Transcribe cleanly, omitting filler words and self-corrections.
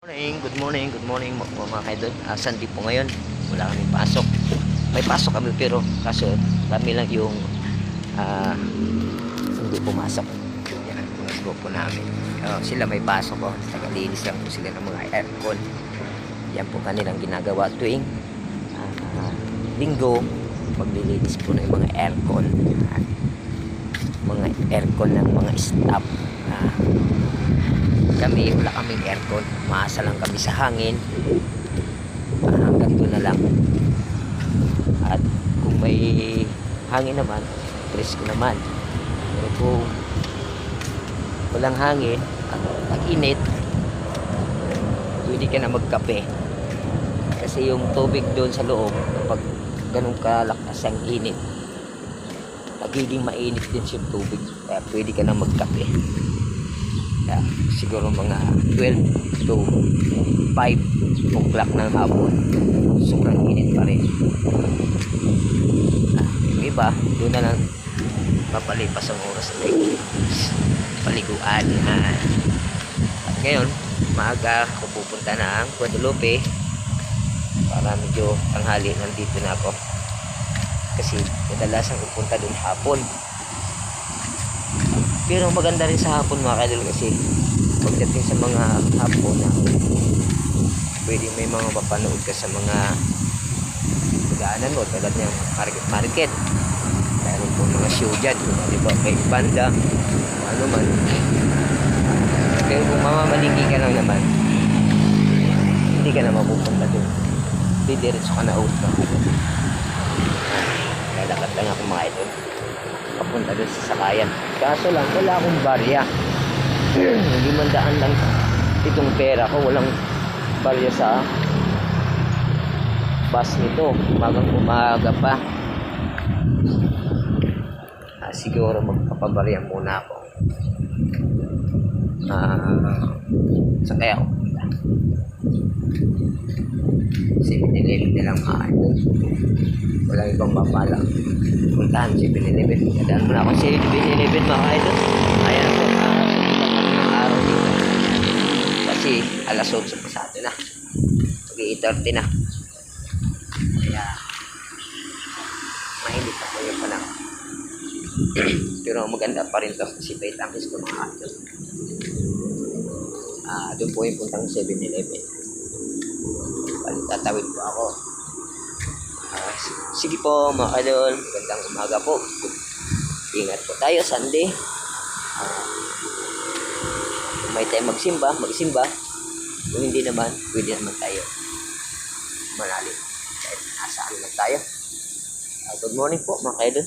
Good morning mga kaidol. Sunday po ngayon. Wala kaming pasok. May pasok kami pero kaso kami lang yung hindi pumasok. Yan ang mga grupo namin. Sila may pasok po. Tagalinis lang po sila ng mga aircon. Yan po kanilang ginagawa tuwing linggo. Maglilinis po ng mga aircon. Mga aircon ng mga staff. Kami wala kaming aircon, maasa lang kami sa hangin. Hanggang doon na lang. At kung may hangin naman, presko naman. Pero kung walang hangin at tag-init, pwede ka na magkape. Kasi yung tubig doon sa loob, kapag ganun kalakas ang init, nagiging mainit din yung tubig. Kaya pwede ka na magkape. Siguro mga 12 to 5 o'clock ng hapon, sobrang init pa rin. Yung iba doon na lang papalipas ang oras ng paliguan. At ngayon maaga ako pupunta na ang Guadalupe para medyo tanghali nandito na ako, kasi kadalasan pupunta doon hapon. Pero maganda rin sa hapon mga kaidol, kasi pagdating sa mga hapon na pwede may mga mapanood ka sa mga pagdaanan mo, tulad ng market. Meron po mga show dyan, di ba? May banda, ano man. Pero kung mamamalingki ka lang naman, hindi ka na mapupunta doon. Didiretso ka na out. Lalakad lang ako mga idol papunta doon sa sakayan. Kaso lang wala akong barya. 500 lang itong pera ko. Walang barya sa bus nito. Umaga pa. Siguro magpapabarya muna ako. Sakay ako. 7-Eleven na lang mga idol. Walang ibang mapala. Puntahan 7-Eleven. Kadaan mo na ako 7-Eleven mga idol. Ayan po. Ng araw dito. Kasi alas 8 pasado na. Mag-8:30 na. Kaya mainit ako yung panahon. Pero maganda pa rin to kasi Baitangis ko mga idol. Doon po yung puntang 7-Eleven. Tatawid po ako. Sige po mga idol, magandang umaga po. Ingat po tayo Sunday. Kung may tayo magsimba. Kung hindi naman, pwede naman tayo manalig kahit nasaan lang tayo. Good morning po mga idol.